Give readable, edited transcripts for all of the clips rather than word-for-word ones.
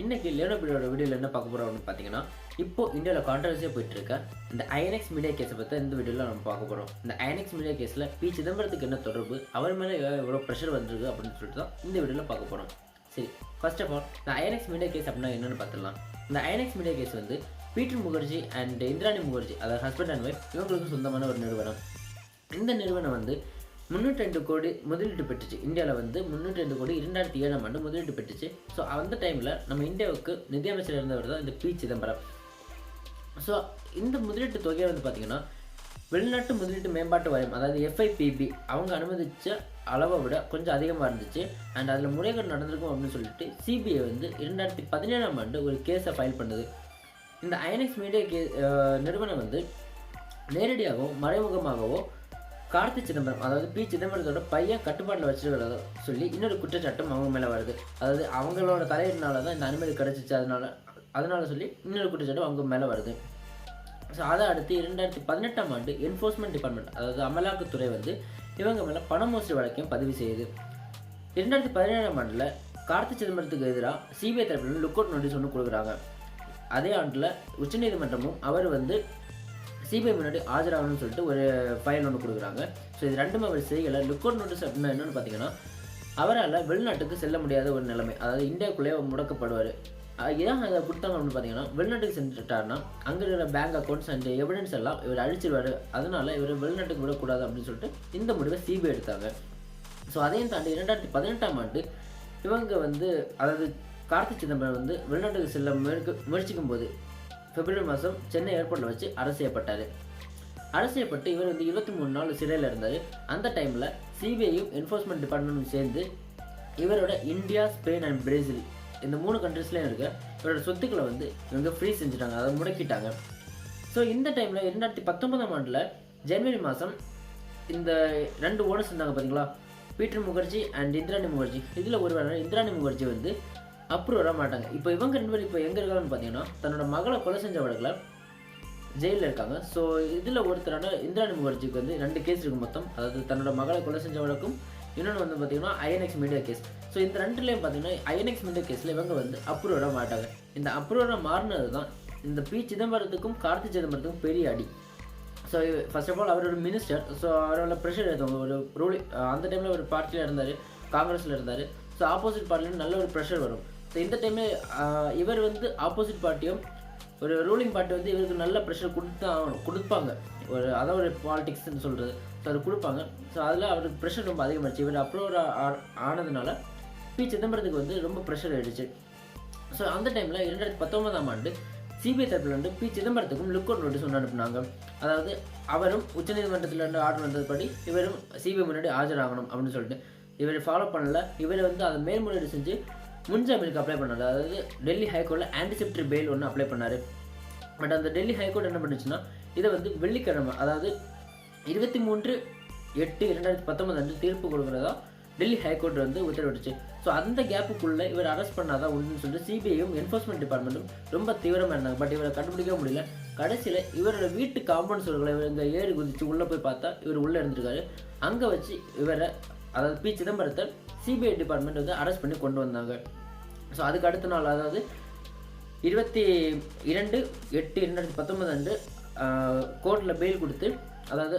இன்றைக்கி லேனோபிடியோட வீடியோவில் என்ன பார்க்க போகிறோம் அப்படின்னு பார்த்தீங்கன்னா, இப்போது இந்தியாவில் கான்ட்ரவர்சியாக போயிட்டு இருக்க இந்த INX மீடியா கேஸை பற்றி இந்த வீடியோவில் நம்ம பார்க்க போகிறோம். இந்த INX மீடியா கேஸில் P. சிதம்பரத்துக்கு என்ன தொடர்பு, அவர் மேலே எவ்வளோ ப்ரெஷர் வந்திருக்கு அப்படின்னு சொல்லிட்டு தான் இந்த வீடியோவில் பார்க்க போகிறோம். சரி, ஃபர்ஸ்ட் ஆஃப் ஆல் இந்த INX மீடியா கேஸ் அப்படின்னா என்னென்னு பார்த்துடலாம். இந்த INX மீடியா கேஸ் வந்து பீட்டர் முகர்ஜி அண்ட் இந்திராணி முகர்ஜி, அதாவது ஹஸ்பண்ட் அண்ட் ஒய்ஃப், இவங்களுக்கு சொந்தமான ஒரு நிறுவனம். இந்த நிறுவனம் வந்து 302 கோடி முதலீட்டு பெற்றுச்சு. இந்தியாவில் வந்து 302 கோடி 2007ஆம் ஆண்டு முதலீட்டு பெற்றுச்சு. ஸோ அந்த டைமில் நம்ம இந்தியாவுக்கு நிதியமைச்சர் இருந்தவர் தான் இந்த P. சிதம்பரம். ஸோ இந்த முதலீட்டு தொகையை வந்து பார்த்திங்கன்னா வெளிநாட்டு முதலீட்டு மேம்பாட்டு வாரியம், அதாவது FIPB, அவங்க அனுமதித்த அளவை விட கொஞ்சம் அதிகமாக இருந்துச்சு. அண்ட் அதில் முறைகேடு நடந்திருக்கும் அப்படின்னு சொல்லிட்டு CBI வந்து 2017ஆம் ஆண்டு ஒரு கேஸை ஃபைல் பண்ணுது. இந்த INX மீடியா நிறுவனம் வந்து நேரடியாகவோ மறைமுகமாகவோ கார்த்தி சிதம்பரம், அதாவது P. சிதம்பரத்தோட பையன் கட்டுப்பாட்டில் வச்சுருக்கிறத சொல்லி இன்னொரு குற்றச்சாட்டும் அவங்க மேலே வருது. அதாவது அவங்களோட தலையினால தான் இந்த அனுமதி கிடச்சிச்சு, அதனால சொல்லி இன்னொரு குற்றச்சாட்டும் அவங்க மேலே வருது. ஸோ அதை அடுத்து 2018ஆம் ஆண்டு என்ஃபோர்ஸ்மெண்ட் டிபார்ட்மெண்ட், அதாவது அமலாக்கத்துறை வந்து இவங்க மேலே பண மோசடி வழக்கையும் பதிவு செய்யுது. 2017ஆம் ஆண்டில் கார்த்தி சிதம்பரத்துக்கு எதிராக CBI தரப்பில் லுக் அவுட் நோட்டீஸ் ஒன்று கொடுக்குறாங்க. அதே ஆண்டில் உச்சநீதிமன்றமும் அவர் வந்து CBI முன்னாடி ஆஜராகணும்னு சொல்லிட்டு ஒரு ஃபைல் ஒன்று கொடுக்குறாங்க. ஸோ இது ரெண்டுமே அவர் செய்யலை. லுக் அவுட் நோட்டீஸ் அப்படின்னா என்னென்னு பார்த்தீங்கன்னா, அவரால் வெளிநாட்டுக்கு செல்ல முடியாத ஒரு நிலைமை, அதாவது இந்தியாவுக்குள்ளேயே முடக்கப்படுவார். ஏன் அதை கொடுத்தாங்க அப்படின்னு பார்த்தீங்கன்னா, வெளிநாட்டுக்கு சென்றுட்டாருன்னா அங்கே இருக்கிற பேங்க் அக்கௌண்ட்ஸ் அண்ட் எவிடன்ஸ் எல்லாம் இவர் அழிச்சிருவார். அதனால் இவர் வெளிநாட்டுக்கு விடக்கூடாது அப்படின்னு சொல்லிட்டு இந்த முடிவை CBI எடுத்தாங்க. ஸோ அதையும் தாண்டி 2018ஆம் ஆண்டு இவங்க வந்து, அதாவது கார்த்தி சிதம்பரம் வந்து வெளிநாட்டுக்கு செல்ல முயற்சிக்கும் போது பிப்ரவரி மாதம் சென்னை ஏர்போர்ட்டில் வச்சு அரெஸ்ட் செய்யப்பட்டார். அரெஸ்ட் செய்யப்பட்டு இவர் வந்து 23 நாள் சிறையில் இருந்தார். அந்த டைமில் CBIயும் என்ஃபோர்ஸ்மெண்ட் டிபார்ட்மெண்ட்டும் சேர்ந்து இவரோட இந்தியா, ஸ்பெயின் அண்ட் பிரேசில் இந்த 3 கண்ட்ரீஸ்லேயும் இருக்க இவரோட சொத்துக்களை வந்து இவங்க ஃப்ரீஸ் செஞ்சுட்டாங்க, அதை முடக்கிட்டாங்க. ஸோ இந்த டைமில் 2019ஆம் ஆண்டில் ஜனவரி மாதம் இந்த 2 ஓனர்ஸ் இருந்தாங்க பார்த்தீங்களா, பீட்டர் முகர்ஜி அண்ட் இந்திராணி முகர்ஜி. இதில் ஒருவரான இந்திராணி முகர்ஜி வந்து அப்ரூவ் வர மாட்டாங்க. இப்போ இவங்க 2 பேர் இப்போ எங்கே இருக்காங்கன்னு பார்த்தீங்கன்னா, தன்னோட மகளை கொலை செஞ்ச வழக்கில் ஜெயிலில் இருக்காங்க. ஸோ இதில் ஒருத்தரான இந்திராணி முகர்ஜிக்கு வந்து 2 கேஸ் இருக்குது மொத்தம். அதாவது தன்னோட மகளை கொலை செஞ்ச வழக்கும், இன்னொன்று வந்து பார்த்திங்கன்னா INX மீடியா கேஸ். ஸோ இந்த 2லேயும் பார்த்தீங்கன்னா INX மீடியா கேஸில் இவங்க வந்து அப்ரூவ் வர மாட்டாங்க. இந்த அப்ரூவராக மாறினது தான் இந்த P. சிதம்பரத்துக்கும் கார்த்தி சிதம்பரத்துக்கும் பெரிய அடி. So first of all our ஒரு மினிஸ்டர். ஸோ அவரோட ப்ரெஷர் எடுத்தவங்க ஒரு ரூலிங், அந்த டைமில் ஒரு பார்ட்டியில் இருந்தார், காங்கிரஸில் இருந்தார். ஸோ ஆப்போசிட் பார்ட்டிலேருந்து நல்ல ஒரு ப்ரெஷர் வரும். ஸோ இந்த டைமில் இவர் வந்து ஆப்போசிட் பார்ட்டியும் ஒரு ரூலிங் பார்ட்டி வந்து இவருக்கு நல்ல ப்ரெஷர் கொடுப்பாங்க. அதான் ஒரு பாலிடிக்ஸ்ன்னு சொல்கிறது. ஸோ அது கொடுப்பாங்க. ஸோ அதில் அவருக்கு ப்ரெஷர் ரொம்ப அதிகமாகிடுச்சு. இவர் அப்ரூவர் ஆனதுனால P. சிதம்பரத்துக்கு வந்து ரொம்ப ப்ரெஷர் ஆகிடுச்சு. ஸோ அந்த டைமில் 2019ஆம் ஆண்டு CBI தரப்பில் வந்து P. சிதம்பரத்துக்கும் லுக் அவுட் நோட்டீஸ் ஒன்று அனுப்புனாங்க. அதாவது அவரும் உச்சநீதிமன்றத்தில் ஆர்டர் வந்ததுபடி இவரும் CBI முன்னாடி ஆஜராகணும் அப்படின்னு சொல்லிட்டு இவர் ஃபாலோ பண்ணல. இவர் வந்து அதை மேல்முறையீடு செஞ்சு முன்ஜாமீனுக்கு அப்ளை பண்ணார். அதாவது டெல்லி ஹைகோர்ட்டில் ஆன்டிசிப்டரி பெயில் ஒன்று அப்ளை பண்ணார். பட் அந்த டெல்லி ஹைகோர்ட் என்ன பண்ணுச்சுன்னா, இதை வந்து வெள்ளிக்கிழமை, அதாவது 23/8/2019 அன்று தீர்ப்பு கொடுக்குறதா டெல்லி ஹைகோர்ட் வந்து உத்தரவிட்டுச்சு. ஸோ அந்த கேப்புக்குள்ளே இவர் அரெஸ்ட் பண்ணாதான் உண்டுன்னு சொல்லிட்டு CBIயும் என்ஃபோர்ஸ்மெண்ட் டிபார்ட்மெண்ட்டும் ரொம்ப தீவிரமாக இருந்தாங்க. பட் இவரை கண்டுபிடிக்க முடியல. கடைசியில் இவரோட வீட்டு காம்பவுண்ட் சொல்களை இவர் இந்த ஏறி குதிச்சு உள்ளே போய் பார்த்தா இவர் உள்ளே இருந்திருக்காரு. அங்கே வச்சு இவரை, அதாவது P. சிதம்பரத்தை CBI டிபார்ட்மெண்ட் வந்து அரெஸ்ட் பண்ணி கொண்டு வந்தாங்க. ஸோ அதுக்கு அடுத்த நாள், அதாவது 22/8/2019 அன்று கோர்ட்டில் பெயில் கொடுத்து, அதாவது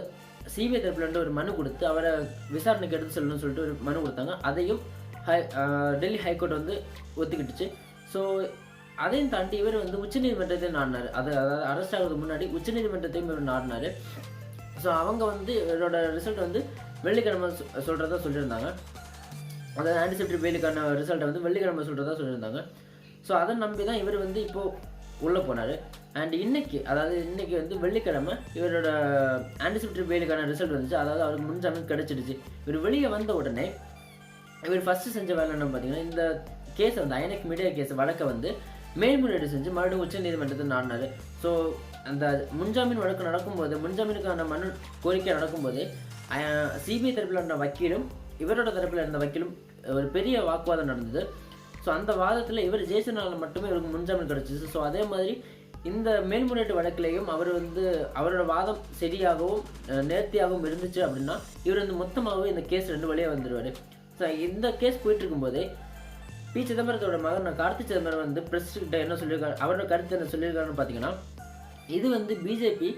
CBI தரப்புலேருந்து ஒரு மனு கொடுத்து அவரை விசாரணைக்கு எடுத்து செல்லணும்னு சொல்லிட்டு ஒரு மனு கொடுத்தாங்க. அதையும் டெல்லி ஹைகோர்ட் வந்து ஒத்துக்கிட்டுச்சு. ஸோ அதையும் தாண்டி இவர் வந்து உச்சநீதிமன்றத்தையும் நாடினார். அதாவது அரெஸ்ட் ஆகிறதுக்கு முன்னாடி உச்சநீதிமன்றத்தையும் இவர் நாடினார். ஸோ அவங்க வந்து இவரோட ரிசல்ட் வந்து வெள்ளிக்கிழமை சொல்கிறதா சொல்லியிருந்தாங்க. அதாவது ஆன்டிசிப்டரி பெயிலுக்கான ரிசல்ட்டை வந்து வெள்ளிக்கிழமை சொல்கிறதா சொல்லியிருந்தாங்க. ஸோ அதை நம்பி தான் இவர் வந்து இப்போது உள்ளே போனார். அண்ட் இன்றைக்கி வந்து வெள்ளிக்கிழமை இவரோட ஆன்டிசிப்டரி பெயிலுக்கான ரிசல்ட் வந்துச்சு. அதாவது அவருக்கு முன்ஜாமீன் கிடச்சிடுச்சு. இவர் வெளியே வந்த உடனே இவர் ஃபஸ்ட்டு செஞ்ச வேலை என்னன்னு பார்த்தீங்கன்னா, இந்த கேஸை வந்து INX மீடியா கேஸ் வழக்கை வந்து மேல்முறையீடு செஞ்சு மறுபடியும் உச்சநீதிமன்றத்தை நாடினார். ஸோ அந்த முன்ஜாமீன் வழக்கு நடக்கும்போது, முன்ஜாமீனுக்கான மனு கோரிக்கை நடக்கும்போது CBI தரப்பில் இருந்த வக்கீலும் இவரோட தரப்பில் இருந்த வக்கீலும் ஒரு பெரிய வாக்குவாதம் நடந்தது. ஸோ அந்த வாதத்தில் இவர் ஜெயிச்சனால மட்டுமே இவருக்கு முன்ஜாமீன் கிடச்சிச்சு. ஸோ அதே மாதிரி இந்த மேல்முறையீட்டு வழக்கிலையும் அவர் வந்து அவரோட வாதம் சரியாகவும் நேர்த்தியாகவும் இருந்துச்சு அப்படின்னா இவர் வந்து மொத்தமாகவே இந்த கேஸ் 2 வழியாக வந்துடுவார். ஸோ இந்த கேஸ் போயிட்டு இருக்கும்போதே P. பி. சிதம்பரத்தோட மகன் கார்த்தி சிதம்பரம் வந்து பிரஸ்கிட்ட என்ன சொல்லியிருக்காரு, அவரோட கருத்து என்ன சொல்லியிருக்காருன்னு பார்த்தீங்கன்னா, இது வந்து பிஜேபி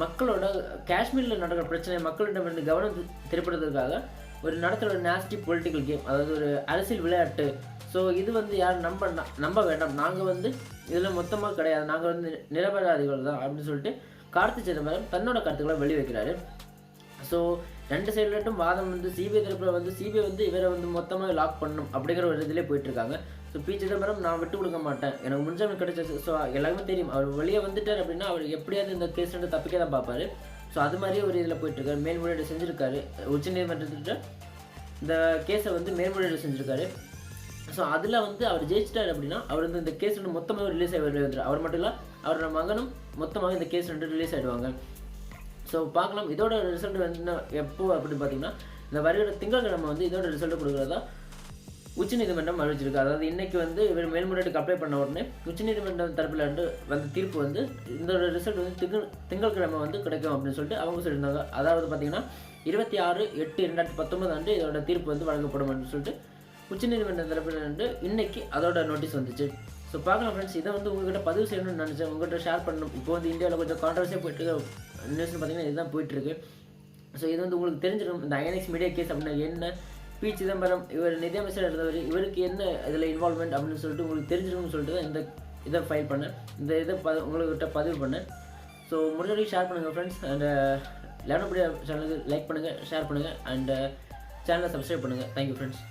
மக்களோட காஷ்மீரில் நடக்கிற பிரச்சனை மக்களிடமிருந்து கவனம் திருப்புறதுக்காக ஒரு நடத்துகிற ஒரு நேஸ்டி பொலிட்டிக்கல் கேம், அதாவது ஒரு அரசியல் விளையாட்டு. ஸோ இது வந்து யாரும் நம்ப வேண்டாம், நாங்கள் வந்து இதில் மொத்தமாக கிடையாது, நாங்கள் வந்து நிரபராதிகள் தான் அப்படின்னு சொல்லிட்டு கார்த்தி சிதம்பரம் தன்னோட கருத்துக்களை வெளிவைக்கிறாரு. ஸோ 2 சைட்லட்டும் வாதம் வந்து சிபிஐ தரப்பில் வந்து சிபிஐ வந்து இவரை வந்து மொத்தமாக லாக் பண்ணணும் அப்படிங்கிற ஒரு இதிலே போயிட்டுருக்காங்க. So B. சிதம்பரம் நான் விட்டு கொடுக்க மாட்டேன், எனக்கு முன்ஜாமீன் கிடைச்சிச்சு. ஸோ எல்லாருமே தெரியும், அவர் வெளியே வந்துட்டார் அப்படின்னா அவர் எப்படியாவது இந்த கேஸ்லேருந்து தப்பிக்க தான் பார்ப்பாரு. ஸோ அது மாதிரியே ஒரு இதில் போயிட்டுருக்காரு, மேல்முறையீடு செஞ்சுருக்காரு. உச்சநீதிமன்றத்திட்ட இந்த கேஸை வந்து மேல்முறையீடு செஞ்சுருக்காரு. ஸோ அதில் வந்து அவர் ஜெயிச்சிட்டார் அப்படின்னா அவர் வந்து இந்த கேஸ் ரெண்டு மொத்தமாக ரிலீஸ் ஆகி வந்துடும். அவர் மட்டும் இல்லை, அவரோட மகனும் மொத்தமாக இந்த கேஸ் ரெண்டு ரிலீஸ் ஆகிடுவாங்க. ஸோ பார்க்கலாம் இதோட ரிசல்ட் வந்து எப்போ அப்படின்னு பார்த்தீங்கன்னா, இந்த வருகிற திங்கட்கிழமை வந்து இதோட ரிசல்ட் கொடுக்குறதா உச்சநீதிமன்றம் அறிவிச்சிருக்கு. அதாவது இன்றைக்கி வந்து இவர் மேல்முறையீட்டுக்கு அப்ளை பண்ண உடனே உச்சநீதிமன்றம் தரப்பில் வந்த தீர்ப்பு வந்து இந்த ரிசல்ட் வந்து திங்கட்கிழமை வந்து கிடைக்கும் அப்படின்னு சொல்லிட்டு அவங்க சொல்லியிருந்தாங்க. அதாவது பார்த்தீங்கன்னா 26/8/2019 அன்று இதோட தீர்ப்பு வந்து வழங்கப்படும் அப்படின்னு சொல்லிட்டு உச்சநீதிமன்றம் தரப்பில் இன்னைக்கு அதோட நோட்டீஸ் வந்துச்சு. ஸோ பார்க்கலாம் ஃப்ரெண்ட்ஸ், இதை வந்து உங்கள்கிட்ட பதிவு செய்யணும்னு நினச்சேன், உங்கள்கிட்ட ஷேர் பண்ணணும். இப்போ வந்து இந்தியாவில் கொஞ்சம் கான்ட்ரவர்சியாக போயிட்டு நியூஸ்னு பார்த்தீங்கன்னா இதுதான் போயிட்டுருக்கு. ஸோ இது வந்து உங்களுக்கு தெரிஞ்சிடும், இந்த INX மீடியா கேஸ் அப்படின்னா என்ன, பி. சிதம்பரம் இவர் நிதியமைச்சர் இருந்தவர், இவருக்கு என்ன இதில் இன்வால்மெண்ட் அப்படின்னு சொல்லிட்டு உங்களுக்கு தெரிஞ்சிடும்னு சொல்லிட்டு தான் இந்த இதை ஃபைல் பண்ணேன், இந்த இதை உங்கள்கிட்ட பதிவு பண்ணேன். ஸோ முடிஞ்ச வரைக்கும் ஷேர் பண்ணுங்கள் ஃப்ரெண்ட்ஸ். அண்ட் லெவன் மீடியா சேனலுக்கு லைக் பண்ணுங்கள், ஷேர் பண்ணுங்கள், அண்ட் சேனலை சப்ஸ்கிரைப் பண்ணுங்கள். Thank you friends.